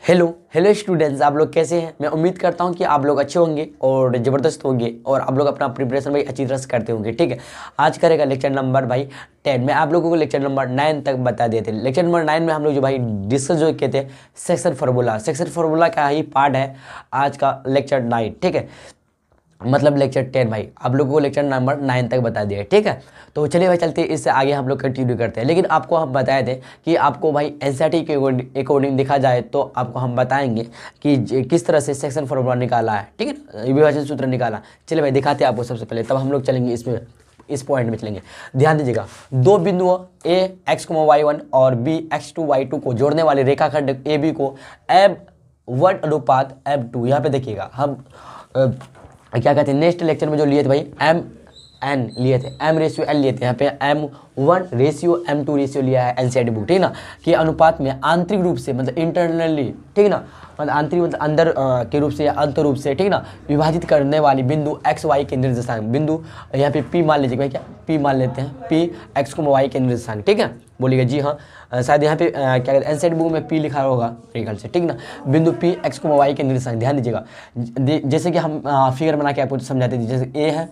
Hello hello students, आप लोग कैसे हैं। मैं उम्मीद करता हूं कि आप लोग अच्छे होंगे और ज़बरदस्त होंगे और आप लोग अपना प्रिपरेशन भाई अच्छी तरह से करते होंगे। ठीक है, आज करेगा लेक्चर नंबर भाई 10 में। आप लोगों को लेक्चर नंबर 9 तक बता देते। लेक्चर नंबर 9 में हम लोग जो भाई डिस्कस जो कहते हैं सेक्शन फार्मूला का ही पार्ट है आज का लेक्चर 9। ठीक है, मतलब लेक्चर 10 भाई आप लोगों को लेक्चर नंबर 9 तक बता दिया। ठीक है, तो चलिए भाई चलते हैं, इससे आगे हम लोग कंटिन्यू करते हैं। लेकिन आपको हम बताए थे कि आपको भाई एनसीईआरटी के अकॉर्डिंग देखा जाए तो आपको हम बताएंगे कि किस तरह से सेक्शन फार्मूला निकाला है। ठीक है, विभाजन सूत्र निकाला। चलिए भाई दिखाते हैं आपको सबसे पहले, तब हम लोग चलेंगे इसमें, इस पॉइंट में चलेंगे। ध्यान दीजिएगा, दो बिंदुओं ए x,y1 और b x2y2 को जोड़ने वाले रेखाखंड AB को M1 अनुपात M2, यहाँ पे देखिएगा हम क्या कहते हैं, नेक्स्ट लेक्चर में जो लिए थे भाई MN लिए थे, M/N लिए थे, यहाँ पे M1/M2 रेशियो लिया है एनसीईआरटी बुक। ठीक है ना, कि अनुपात में आंतरिक रूप से मतलब इंटरनली, ठीक है ना, मतलब आंतरिक मतलब अंदर के रूप से या अंतर रूप से, ठीक है ना, विभाजित करने वाली बिंदु x y के निर्देशांक बिंदु, यहाँ पे P मान लीजिए भाई, क्या P मान लेते हैं, P x,y के निर्देशांक। ठीक है, बोलिएगा जी हाँ, शायद यहाँ पे क्या कहते हैं एनसीईआरटी बुक में P लिखा होगा मेरे ख्याल से। ठीक ना, बिंदु P x,y के निर्देशांक। ध्यान दीजिएगा, जैसे कि हम फिगर बना के आपको समझाते थे, जैसे A है,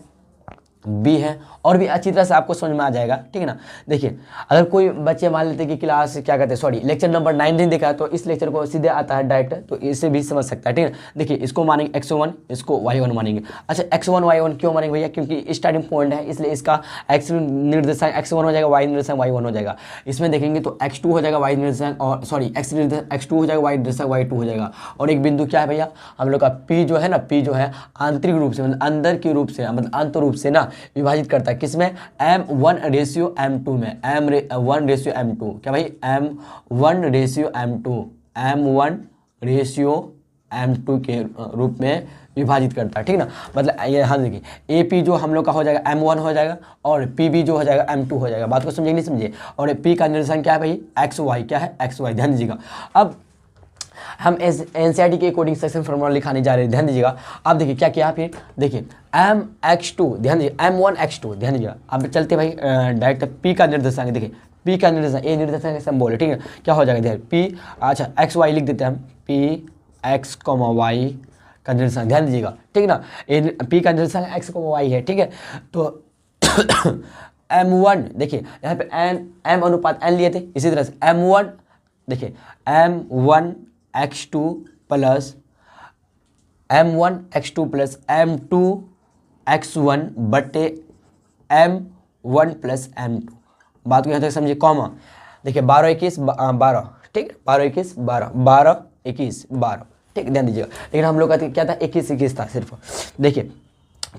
B है, और भी अच्छी तरह से आपको समझ में आ जाएगा। ठीक है ना, देखिए अगर कोई बच्चे मान लेते हैं कि क्लास क्या कहते हैं, सॉरी लेक्चर नंबर 9 नहीं देखा तो इस लेक्चर को सीधे आता है डायरेक्ट, तो इससे भी समझ सकता है। ठीक है, देखिए इसको मानेंगे x1, इसको y1 मानेंगे। अच्छा x1 y1 क्यों मानेंगे भैया, क्योंकि स्टार्टिंग पॉइंट है, इसलिए इसका x निर्देशांक x1 हो जाएगा, y निर्देशांक y1 हो जाएगा। इसमें देखेंगे तो x2 हो जाएगा, y निर्देशांक, और सॉरी x2 हो जाएगा, y निर्देशांक y2 हो जाएगा। और एक बिंदु क्या है भैया हम लोग का P जो है ना, P जो है आंतरिक रूप से मतलब अंदर के रूप से मतलब अंतर रूप से ना विभाजित करता है, किसमें M1/M2 में, M1/M2 क्या भाई, M1/M2, M1/M2 के रूप में विभाजित करता है। ठीक ना, मतलब ये हाँ देखिए AP जो हम लोग का हो जाएगा M1 हो जाएगा और PB जो हो जाएगा M2 हो जाएगा। बात को समझे नहीं समझे। और P का निर्देशांक क्या है भाई, XY, क्या है XY। ध्यान दीजिएगा, अब हम एनसीईआरटी के अकॉर्डिंग सेक्शन फार्मूला लिखाने जा रहे हैं। ध्यान दीजिएगा, आप देखिए क्या किया फिर, देखिए MX2, ध्यान दीजिए M1x2, ध्यान दीजिएगा। अब चलते भाई डायरेक्ट P का निर्देशांक, देखिए P का निर्देशांक, ए निर्देशांक से हम बोले। ठीक है, क्या हो जाएगा ध्यान P, अच्छा XY लिख देते हैं हम, PX,Y का निर्देशांक। ध्यान दीजिएगा, ठीक है ना, P का निर्देशांक x,y है। ठीक है, तो M1 देखिए यहाँ पे M अनुपात N लिए थे, इसी तरह से M1 देखिए M1x2 plus M1x2 plus M2x1 बटे M1 प्लस M2। बात को यहाँ तक समझिए, कॉमा देखिए 12 21 12, ठीक है, 12 21 12 12 21 12, ठीक, ध्यान दीजिएगा। लेकिन हम लोग का क्या था, 21 21 था सिर्फ। देखिए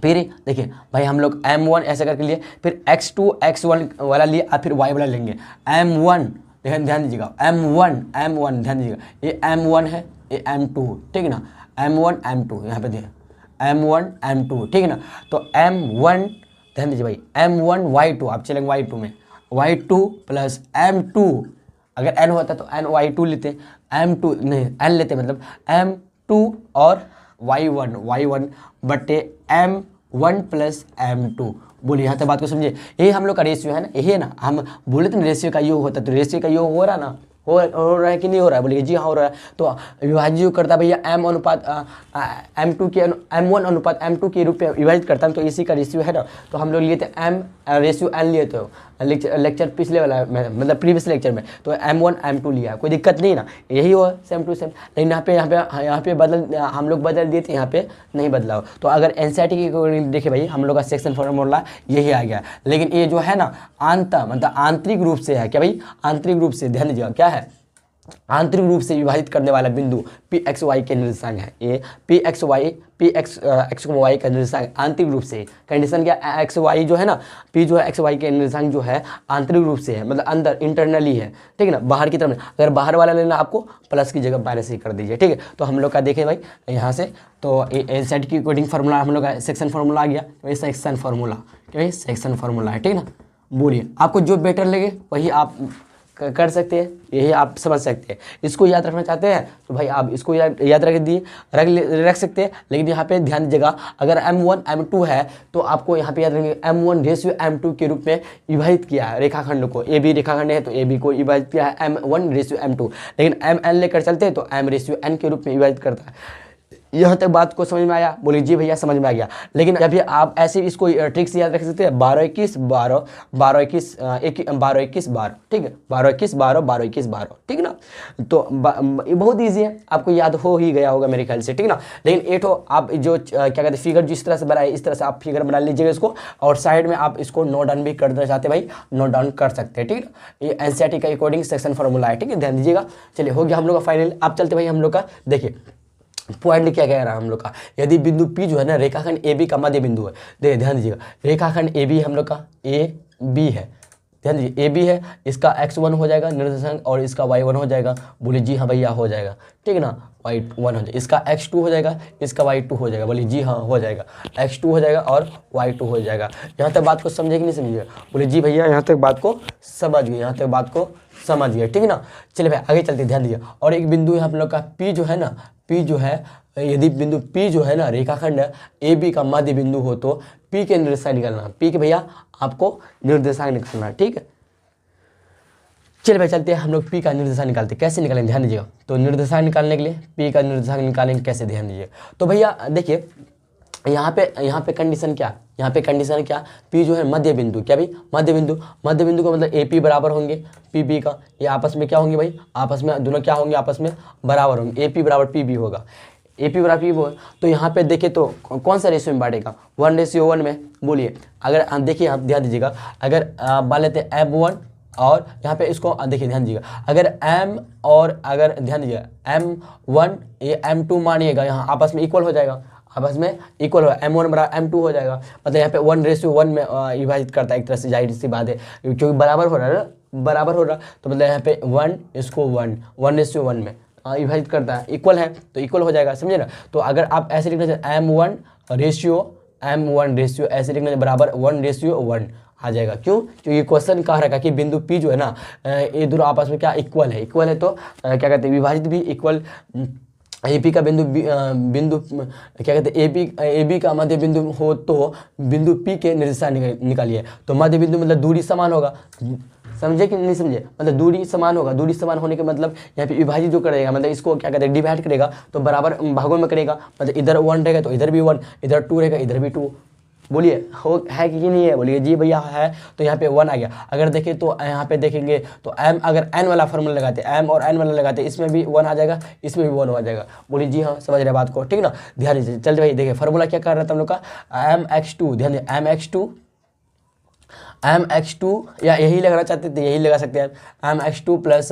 फिर देखिए भाई हम लोग M1 ऐसे करके लिए, फिर x2 x1 वाला लिए और फिर y वाला लेंगे। M1 ध्यान दीजिएगा, M1 ध्यान दीजिएगा, ये M1 है, ये M2, ठीक है ना, M1 M2 यहाँ पे देखिए M1 M2, ठीक है ना। तो M1 ध्यान दीजिए भाई, M1 Y2, आप चलेंगे Y2 में, Y2 प्लस M2, अगर N होता तो N Y2 लेते, M2 नहीं N लेते, मतलब M2 और Y1 बटे M1 प्लस M2। बोलिए यहाँ तक बात को समझिए, यही हम लोग का रेशियो है ना, यही है ना, हम बोले तो रेशियो का योग होता है, तो रेशियो का योग हो रहा ना, हो रहा है कि नहीं हो रहा है, बोलिए जी हाँ हो रहा है। तो विभाज्य योग करता है भैया M अनुपात M2 के M1 अनुपात M2 के रूप में विभाजित करता है, तो इसी का रेशियो है ना। तो हम लोग लिए थे M/N लिए थे लेक्चर पिछले वाला मतलब प्रीवियस लेक्चर में, तो M1 M2 लिया, कोई दिक्कत नहीं ना, यही हो सेम टू सेम। लेकिन यहाँ पे बदल हम लोग बदल दिए थे, यहाँ पे नहीं बदला हो। तो अगर एनसीईआरटी की देखिए भाई हम लोग का सेक्शन फार्मूला यही आ गया। लेकिन ये जो है ना मतलब आंतरिक रूप से है, क्या भाई आंतरिक रूप से, ध्यान दीजिएगा क्या है, आंतरिक रूप से विभाजित करने वाला बिंदु PXY के निर्देशांक है। ये PXY x,y का निर्देशांक आंतरिक रूप से, कंडीशन क्या XY जो है ना, P जो है XY के निर्देशांक जो है आंतरिक रूप से है, मतलब अंदर इंटरनली है, ठीक है ना, बाहर की तरफ। अगर बाहर वाला लेना आपको प्लस की जगह माइनस ही कर दीजिए। ठीक है, तो हम लोग का देखें भाई यहाँ से, तो एनसीईआरटी की अकॉर्डिंग फार्मूला हम लोग का सेक्शन फार्मूला आ गया, तो ये सेक्शन फार्मूला, क्या सेक्शन फार्मूला है। ठीक है ना, बोलिए आपको जो बेटर लगे वही आप कर सकते हैं, यही आप समझ सकते हैं। इसको याद रखना चाहते हैं तो भाई आप इसको याद रख सकते हैं। लेकिन यहाँ पे ध्यान दीजिएगा, अगर M1 M2 है तो आपको यहाँ पे याद रखेंगे M1 रेशियो M2 के रूप में विभाजित किया है रेखाखंड को। AB रेखाखंड है तो AB को विभाजित किया है M1 रेशियो M2। लेकिन MN लेकर चलते हैं तो M रेशियो N के रूप में विभाजित करता है। यहाँ तक बात को समझ में आया? बोलिए जी भैया समझ में आ गया। लेकिन अभी आप ऐसे इसको ट्रिक से याद रख सकते हैं 12 21 12 12 21 12 21 12, ठीक है, 12 21 12 12 21 12, ठीक ना। तो ये बहुत ईजी है, आपको याद हो ही गया होगा मेरे ख्याल से, ठीक ना। लेकिन एठो आप जो क्या कहते हैं फिगर जिस तरह से बनाए इस तरह से आप फिगर बना लीजिएगा इसको, और साइड में आप इसको नोट डाउन भी कर देना चाहते हैं भाई, नोट डाउन कर सकते हैं, ठीक है। ये एनसीईआरटी का अकॉर्डिंग सेक्शन फॉर्मूला है, ठीक है, ध्यान दीजिएगा। चलिए हो गया हम लोग का फाइनल। आप चलते भाई हम लोग का देखिए पॉइंट क्या कह रहा है हम लोग का। यदि बिंदु P जो है ना रेखाखंड AB का मध्य बिंदु है, देखिए ध्यान दीजिएगा, रेखाखंड AB हम लोग का AB है, ध्यान दीजिए AB है, इसका x1 हो जाएगा निर्देशांक और इसका y1 हो जाएगा। बोलिए जी हाँ भैया हो जाएगा, ठीक है ना, y1 हो जाएगा, इसका x2 हो जाएगा, इसका y2 हो जाएगा। बोलिए जी हाँ हो जाएगा, x2 हो जाएगा और y2 हो जाएगा। यहाँ तक बात को समझे कि नहीं समझिएगा? बोलिए जी भैया यहाँ तक बात को समझ गए, यहाँ तक बात को समझ गए, ठीक है ना। चलिए भाई आगे चलते ध्यान दीजिए। और एक बिंदु है हम लोग का P जो है ना, P जो है, यदि बिंदु P जो है ना रेखाखंड AB का मध्य बिंदु हो तो P के निर्देशांक निकालना, P के भैया आपको निर्देशांक निकालना, ठीक है। चलिए भाई चलते हैं हम लोग P का निर्देशांक निकालते हैं। कैसे निकालेंगे ध्यान दीजिएगा। तो निर्देशांक निकालने के लिए P का निर्देशांक निकालेंगे कैसे, ध्यान दीजिए। तो भैया देखिए यहाँ पे कंडीशन क्या, यहाँ पे कंडीशन क्या, P जो है मध्य बिंदु, क्या भाई मध्य बिंदु का मतलब AP बराबर होंगे PB का, ये आपस में क्या होंगे भाई, आपस में दोनों क्या होंगे, आपस में बराबर होंगे, AP बराबर PB होगा, AP बराबर PB होगा। तो यहाँ पे देखिए तो कौन सा रेशियो में बांटेगा, 1:1 में। बोलिए अगर देखिए आप ध्यान दीजिएगा, अगर मान लेते हैं M1 और यहाँ पे इसको देखिए ध्यान दीजिएगा, अगर M और अगर ध्यान दीजिएगा M1 ये M2 मानिएगा, यहाँ आपस में इक्वल हो जाएगा, आपस में इक्वल हो, M1 बराबर M2 हो जाएगा। मतलब यहाँ पे 1:1 में विभाजित करता है एक तरह से, जाहिर सी बात है क्योंकि बराबर हो रहा है ना, बराबर हो रहा, तो मतलब यहाँ पे 1 इसको 1:1 में विभाजित करता है, इक्वल है तो इक्वल हो जाएगा, समझे ना। तो अगर आप ऐसे लिखना चाहते M1 रेशियो ऐसे लिखना बराबर 1:1 आ जाएगा। क्यों? क्योंकि क्वेश्चन कह रखा कि बिंदु P जो है ना ये दोनों आपस में क्या इक्वल है, इक्वल है तो क्या कहते हैं विभाजित भी इक्वल, AP का बिंदु क्या कहते हैं AB का मध्य बिंदु हो तो बिंदु P के निर्देशांक निकालिए। तो मध्य बिंदु मतलब दूरी समान होगा, समझे कि नहीं समझे, मतलब दूरी समान होगा, दूरी समान होने के मतलब यहाँ पे विभाजित जो करेगा मतलब इसको क्या कहते हैं डिवाइड करेगा तो बराबर भागों में करेगा, मतलब इधर 1 रहेगा तो इधर भी 1, इधर 2 रहेगा इधर भी 2। बोलिए हो है कि नहीं है? बोलिए जी भैया है, तो यहाँ पे 1 आ गया। अगर देखें तो यहाँ पे देखेंगे तो M अगर N वाला फॉर्मूला लगाते M और N वाला लगाते इसमें भी 1 आ जाएगा, इसमें भी 1 आ जाएगा। बोलिए जी हाँ समझ रहे बात को, ठीक ना। ध्यान दीजिए, चलते भाई देखिए फार्मूला क्या कर रहा था हम लोग का, MX2, ध्यान दीजिए MX2 या यही लगाना चाहते थे यही लगा सकते हैं, MX2 प्लस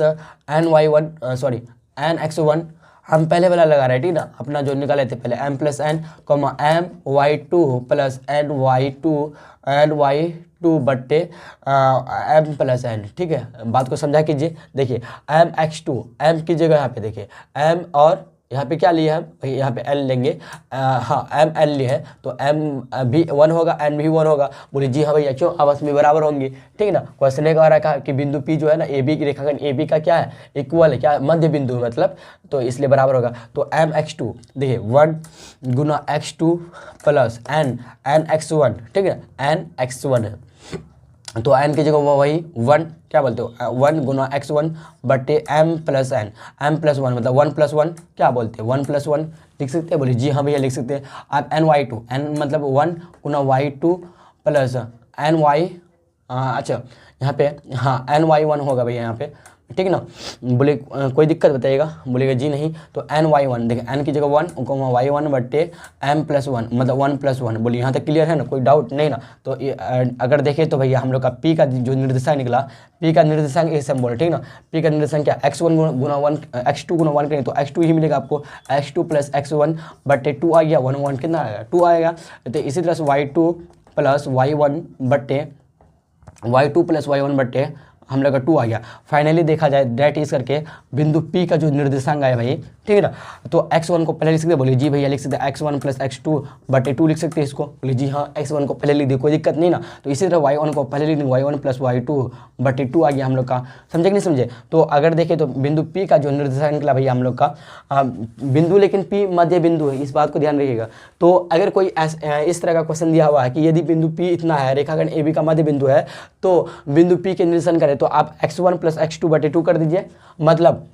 NX1 हम पहले वाला लगा रहे हैं, ठीक ना, अपना जो निकाले थे पहले M plus N MY2 plus NY2 बट्टे M प्लस N, ठीक है। बात को समझा कीजिए, देखिए MX2 M की जगह यहाँ पे देखिए M और यहाँ पे क्या लिए हम भाई, यहाँ पे N लेंगे, हाँ M N लिए है तो M भी 1 होगा N भी 1 होगा। बोलिए जी हाँ भैया, क्यों आपस में बराबर होंगे, ठीक है ना। क्वेश्चन एक आ रहा है कि बिंदु P जो है ना AB की रेखाखंड AB का क्या है इक्वल है, क्या मध्य बिंदु मतलब, तो इसलिए बराबर होगा। तो MX2 देखिए 1 गुना X2 प्लस NX1, ठीक है, NX1 है तो N की जगह वही 1 क्या बोलते हो 1 गुना X1 बट्टे M प्लस N मतलब 1 + 1 क्या बोलते हैं 1 + 1 लिख सकते हैं। बोलिए जी हाँ भैया लिख सकते हैं। आप NY2 N मतलब 1 गुना Y2 प्लस NY अच्छा यहाँ पे हाँ NY1 होगा भैया यहाँ पे, ठीक है ना। बोले कोई दिक्कत बताइएगा, बोलेगा जी नहीं। तो NY1 देखिए N की जगह 1 Y1 बट्टे M प्लस 1 मतलब 1 + 1। बोलिए यहाँ तक क्लियर है ना, कोई डाउट नहीं ना। तो अगर देखें तो भैया हम लोग का P का जो निर्देशांक निकला, P का निर्देशांक ऐसे हम बोले, ठीक ना। P का निर्देशांक क्या X1 गुना 1 X2 गुना 1 करेंगे तो X2 ही मिलेगा आपको, X2 प्लस X1 बट्टे 2 आ गया, 1 कितना आएगा 2 आएगा। तो इसी तरह से Y2 प्लस Y1 बट्टे Y2 प्लस Y1 बट्टे हम लोग का 2 आ गया। फाइनली देखा जाए डेट इज करके बिंदु P का जो निर्देशांक है भाई, ठीक है ना, तो x1 को पहले लिख सकते हैं, बोलिए जी भैया लिख सकते हैं x1 + x2 बटे 2 लिख सकते हैं इसको, बोलिए जी हाँ x1 को पहले लिख दिए, कोई दिक्कत नहीं ना। तो इसी तरह y1 को पहले लिख देंगे, y1 + y2 बटे 2 आ गया हम लोग का, समझे कि नहीं समझे। तो अगर देखें तो बिंदु P का जो निर्देशांक निकला भैया हम लोग का बिंदु, लेकिन P मध्य बिंदु है, इस बात को ध्यान रखिएगा। तो अगर कोई इस तरह का क्वेश्चन दिया हुआ है कि यदि बिंदु P इतना है, रेखाखंड AB का मध्य बिंदु है, तो बिंदु P के निर्देशन करें, तो आप x1 + x2 बटे 2 कर दीजिए, मतलब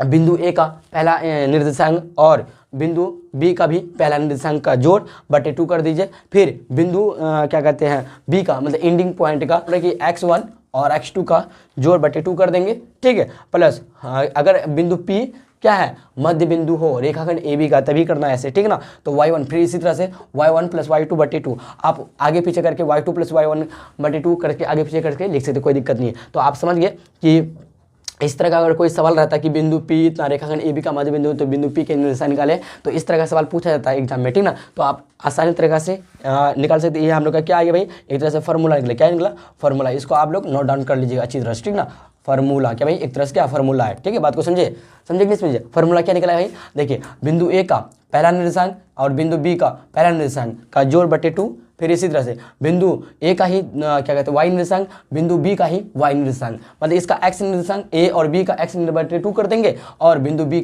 बिंदु A का पहला निर्देशांक और बिंदु B का भी पहला निर्देशांक का जोड़ बटे 2 कर दीजिए। फिर बिंदु क्या कहते हैं B का, मतलब एंडिंग पॉइंट का, मतलब कि x1 और x2 का जोड़ बटे 2 कर देंगे, ठीक है। प्लस अगर बिंदु P क्या है, मध्य बिंदु हो रेखाखंड AB का, तभी करना है ऐसे, ठीक है ना। तो y1, फिर इसी तरह से y1 + y2 बटे 2, आप आगे पीछे करके y2 + y1 बटे 2 करके आगे पीछे करके लिख सकते, कोई दिक्कत नहीं है। तो आप समझ गए कि इस तरह का अगर कोई सवाल रहता है कि बिंदु P इतना, रेखाखंड AB का मध्य बिंदु, तो बिंदु P के निर्देशांक निकाले, तो इस तरह का सवाल पूछा जाता है एग्जाम में, ठीक ना। तो आप आसानी तरीके से निकाल सकते हैं। ये हम लोग का क्या आ गया भाई, एक तरह से फार्मूला निकला, क्या निकला, फार्मूला। इसको आप लोग नोट डाउन कर लीजिएगा अच्छी तरह से, ठीक ना। फार्मूला क्या भाई, एक तरह से क्या फार्मूला है, ठीक है, बात को समझे कि नहीं समझे। फार्मूला क्या निकला है भाई, देखिए बिंदु A का पहला निर्देशांक और बिंदु B का पहला निर्देशांक का जोड़ बटे 2, फिर इसी तरह से बिंदु A का ही क्या कहते हैं y निर्देशांक, बिंदु B का ही y निर्देशांक, मतलब इसका x निर्देशांक A और B का x बटे 2 कर देंगे, और बिंदु A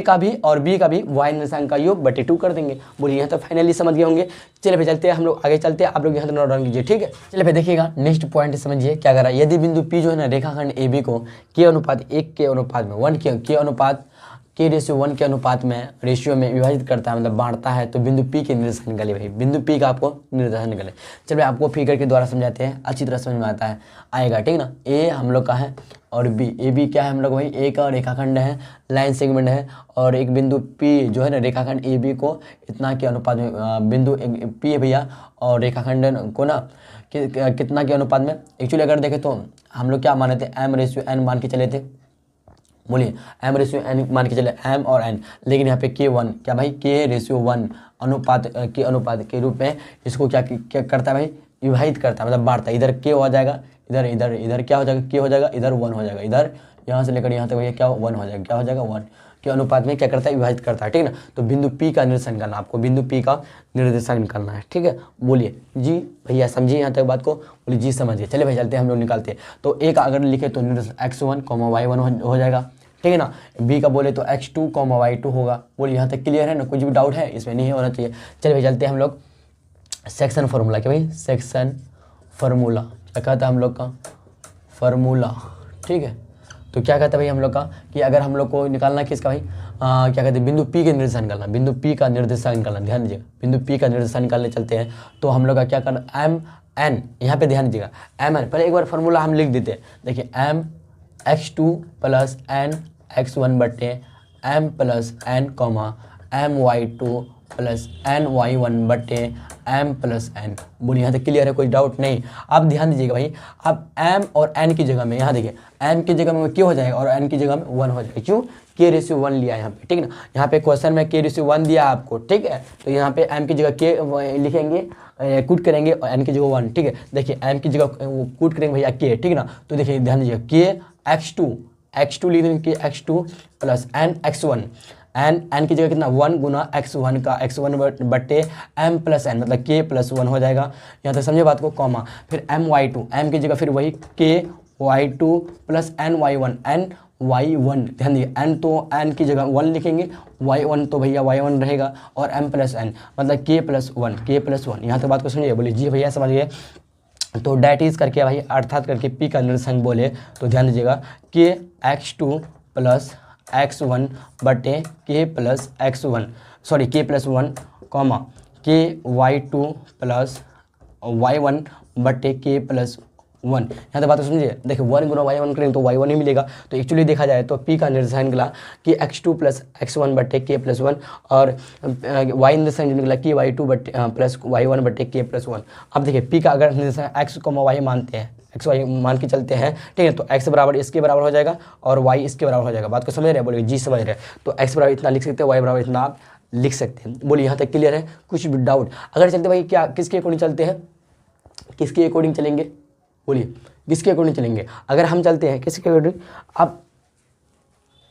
का भी और B का भी y निर्देशांक का योग बटे 2 कर देंगे। बोलिए यहाँ तो फाइनली समझ गए होंगे। चलिए फिर चलते हैं, हम लोग आगे चलते हैं, आप लोग यहाँ नोट डाउन कीजिए, ठीक है। चलिए फिर देखिएगा नेक्स्ट पॉइंट समझिए क्या कर रहा है। यदि बिंदु P जो है ना रेखाखंड AB को k/1 के अनुपात में 1 के अनुपात k/1 के अनुपात में रेशियो में विभाजित करता है, मतलब बांटता है, तो बिंदु P के निर्देशांक निकालिए भाई, बिंदु P का आपको निर्देशांक निकाले। चलिए आपको फिगर के द्वारा समझाते हैं, अच्छी तरह समझ में आता है आएगा, ठीक ना। A हम लोग का है और B क्या है हम लोग भाई, A का रेखाखंड है, लाइन सेगमेंट है, और एक बिंदु P जो है ना रेखाखंड AB को इतना के अनुपात में, बिंदु P है भैया और रेखाखंड को ना कितना के अनुपात में। एक्चुअली अगर देखें तो हम लोग क्या माने थे, m/n मान के चले थे, बोलिए m/n मान के चले, m और n, लेकिन यहाँ पे k1 क्या भाई, k/1 अनुपात के रूप में इसको क्या करता है भाई, विभाजित करता है, मतलब बांटता है। इधर k हो जाएगा, इधर क्या हो जाएगा, k हो जाएगा, इधर 1 हो जाएगा, इधर यहाँ से लेकर यहाँ तक भैया क्या 1 हो जाएगा, क्या हो जाएगा 1 के अनुपात में क्या करता है, विभाजित करता है, ठीक है ना। तो बिंदु P का निर्देशांक निकालना, आपको बिंदु P का निर्देशांक निकालना है, ठीक है। बोलिए जी भैया समझिए यहाँ तक बात को, बोलिए जी समझिए। चलिए भाई चलते हैं, हम लोग निकालते हैं। तो A का अगर लिखे तो निर्देशांक x1, y1 हो जाएगा, ठीक है ना। B का बोले तो x2, y2 होगा। बोलिए यहाँ तक क्लियर है ना, कुछ भी डाउट है इसमें नहीं होना चाहिए। चलिए भाई चलते हैं हम लोग सेक्शन फार्मूला, क्या भाई सेक्शन फार्मूला क्या कहता है हम लोग का, फार्मूला, ठीक है। तो क्या कहता है भाई हम लोग का कि अगर हम लोग को निकालना किसका भाई, क्या कहते हैं, बिंदु P के निर्देशांक निकालना, बिंदु P का निर्देशांक निकालना, ध्यान दीजिएगा, बिंदु P का निर्देशांक निकालने चलते हैं। तो हम लोग का क्या करना, m/n, यहाँ पे ध्यान दीजिएगा, m/n, पहले एक बार फार्मूला हम लिख देते हैं। देखिए m(x2 + n(x1) बटे m + n, my2 + ny1 बटे m + n। बोलिए यहाँ तक क्लियर है, कोई डाउट नहीं। आप ध्यान दीजिएगा भाई, अब m और n की जगह में, यहाँ देखिए m की जगह में k हो जाएगा और n की जगह में 1 हो जाएगा, क्यों, k/1 लिया है यहाँ पे, ठीक है ना। यहाँ पे क्वेश्चन में k/1 दिया आपको, ठीक है। तो यहाँ पे m की जगह k लिखेंगे, कूट करेंगे, और n की जगह 1, ठीक है। देखिए m की जगह कूट करेंगे भैया k, ठीक है ना। तो देखिए ध्यान दीजिए x2 लिख देंगे, x2 + n(x1), n की जगह कितना 1 गुना x1 का x1 बटे m + n, मतलब k+1 हो जाएगा। यहाँ तक समझे बात को, कॉमा, फिर my2, m की जगह फिर वहीky2 + ny1, ध्यान दीजिए, n तो n की जगह 1 लिखेंगे, y1 तो भैया y1 रहेगा, और m + n मतलब k+1। यहाँ तक बात को समझिए, बोलिए जी भैया समझ गए। तो डैट इज करके भाई अर्थात करके P का निर्देशांक बोले तो ध्यान दीजिएगा, k(x2 + x1 बटे k+1, कॉमा ky2 + y1 बटे k+1। यहाँ तक बात समझिए। देखिए 1 गुना y1 करेंगे तो y1 ही मिलेगा। तो एक्चुअली देखा जाए तो P का निर्देशांक निकला कि x2 + x1 बटे k+1, और y निर्देशांक निकला कि y2 + y1 बटे k+1। अब देखिए P का अगर निर्देशांक x, y मानते हैं, x y मान के चलते हैं, ठीक है, तो x बराबर इसके बराबर हो जाएगा और y इसके बराबर हो जाएगा। बात को समझ रहे हैं, बोलिए जी समझ रहे हैं। तो x बराबर इतना लिख सकते हैं, y बराबर इतना आप लिख सकते हैं। बोलिए यहाँ तक क्लियर है, कुछ भी डाउट अगर चलते भाई, क्या किसके अकॉर्डिंग चलते हैं, किसके अकॉर्डिंग चलेंगे, बोलिए किसके अकॉर्डिंग चलेंगे? अगर हम चलते हैं किसके अकॉर्डिंग,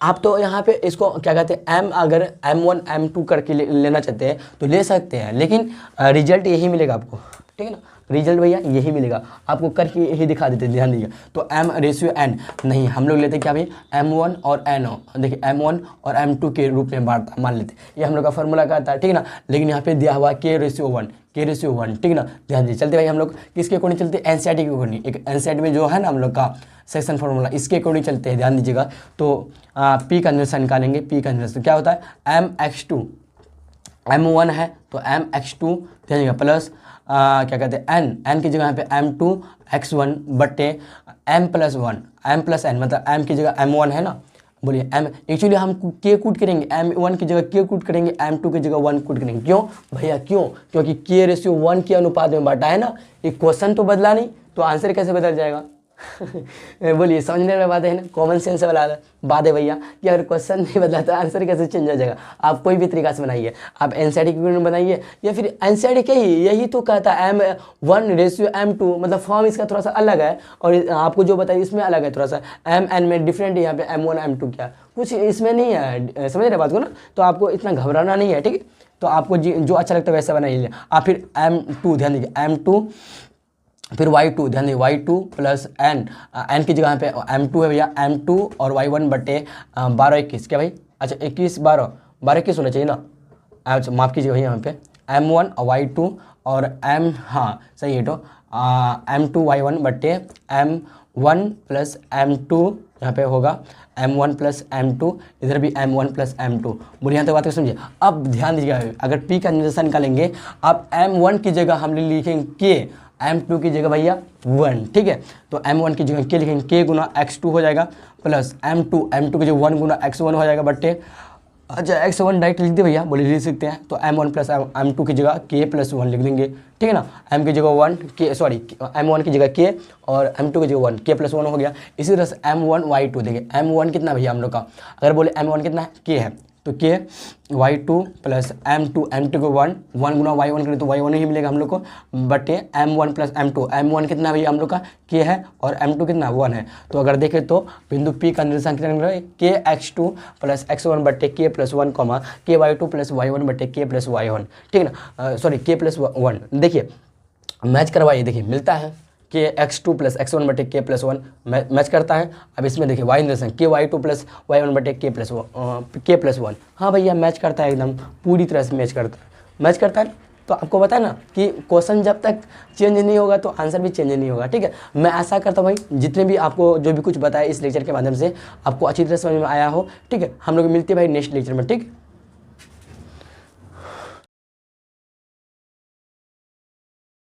आप तो यहाँ पे इसको क्या कहते हैं एम, अगर M1 M2 करके लेना चाहते हैं तो ले सकते हैं, लेकिन रिजल्ट यही मिलेगा आपको, ठीक है ना, रिजल्ट भैया यही मिलेगा आपको, करके यही दिखा देते हैं, ध्यान दीजिए। तो M रेशियो N नहीं, हम लोग लेते क्या भाई M1 और N, देखिए M1 और M2 के रूप में बांटता मान लेते, ये हम लोग का फॉर्मूला का आता है, ठीक है ना। लेकिन यहाँ पे दिया हुआ K रेशियो 1, K रेशियो 1, ठीक है ना। ध्यान दीजिए, चलते भाई हम लोग किसके अकॉर्डिंग चलते हैं, NCERT के अकॉर्डिंग, एक NCERT में जो है ना हम लोग का सेक्शन फार्मूला, इसके अकॉर्डिंग चलते हैं, ध्यान दीजिएगा। तो P कन्वर्सन निकालेंगे, P कन्वर्सन क्या होता है MX2, M1 है तो MX2 ध्यान दीजिएगा प्लस क्या कहते हैं N की जगह यहाँ पे M2X1 बट्टे M+1, M+N मतलब M की जगह M1 है ना, बोलिए M, एक्चुअली हम K कूट करेंगे, M1 की जगह K कूट करेंगे, M2 की जगह 1 कूट करेंगे, क्यों भैया क्यों, क्योंकि K रेशियो 1 के अनुपात में बांटा है ना, ये क्वेश्चन तो बदला नहीं तो आंसर कैसे बदल जाएगा बोलिए, समझने वाली बात है ना, कॉमन सेंस वाला बात है भैया, कि अगर क्वेश्चन नहीं बदला तो आंसर कैसे चेंज हो जाएगा। आप कोई भी तरीका से बनाइए, आप NCERT की बनाइए या फिर NCERT के ही यही तो कहता है M1 रेशियो M2, मतलब फॉर्म इसका थोड़ा सा अलग है और आपको जो बताइए इसमें अलग है, थोड़ा सा MN में डिफरेंट है, यहाँ पे M1 M2 क्या कुछ इसमें नहीं है, समझ रहे बात को ना। तो आपको इतना घबराना नहीं है, ठीक है। तो आपको जो अच्छा लगता है वैसा बनाइए। आप फिर M2 ध्यान दीजिए, M2 फिर Y2 ध्यान दीजिए, Y2 प्लस N की जगह पे M2 है भैया, M2 और Y1 बटे 12-21 क्या भाई, अच्छा 21-12 होना चाहिए ना, अच्छा माफ़ कीजिए भैया, यहाँ पे M1 और Y2 और M, हाँ सही है, तो M2 Y1 बटे M1 प्लस M2 यहाँ पे होगा M1 प्लस M2, इधर भी M1 प्लस M2, बोलिए यहाँ तक बात को समझिए। अब ध्यान दीजिएगा, अगर P का कन्वर्सन निकालेंगे, अब M1 की जगह हम लिखेंगे K, M2 की जगह भैया 1, ठीक है। तो M1 की जगह K लिखेंगे, K गुना X2 हो जाएगा प्लस M2 की जगह 1 गुना X1 हो जाएगा बट्टे, अच्छा X1 डायरेक्ट लिख दे भैया, बोलिए लिख सकते हैं। तो M1 प्लस M2 की जगह K प्लस 1 लिख देंगे, ठीक है ना। M की जगह 1 K, सॉरी M1 की जगह K और M2 की जगह 1 K प्लस 1 हो गया। इसी तरह से M1 Y2 देखिए, M1 कितना भैया हम लोग का, अगर बोले M1 कितना है K है तो K Y2 प्लस M2 को 1 गुना Y1 करें तो Y1 ही मिलेगा हम लोग को बटे M1 प्लस M2, M1 कितना भैया हम लोग का K है और M2 कितना 1 है। तो अगर देखें तो बिंदु P का निर्देशांक कितना है KX2 प्लस X1 बटे K plus 1 comma KY2 plus Y1 बटे K प्लस Y1, ठीक है ना, सॉरी K प्लस 1। देखिए मैच करवाइए, देखिए मिलता है KX2 प्लस X1 बटे K प्लस 1 मैच करता है। अब इसमें देखिए Y निर्देशांक KY2 प्लस Y1 बटे K प्लस 1, हाँ भैया मैच करता है, एकदम पूरी तरह से मैच करता है। तो आपको पता है ना कि क्वेश्चन जब तक चेंज नहीं होगा तो आंसर भी चेंज नहीं होगा, ठीक है। मैं आशा करता हूँ भाई जितने भी आपको जो भी कुछ बताया इस लेक्चर के माध्यम से आपको अच्छी तरह समझ में आया हो, ठीक है। हम लोग मिलते हैं भाई नेक्स्ट लेक्चर में, ठीक।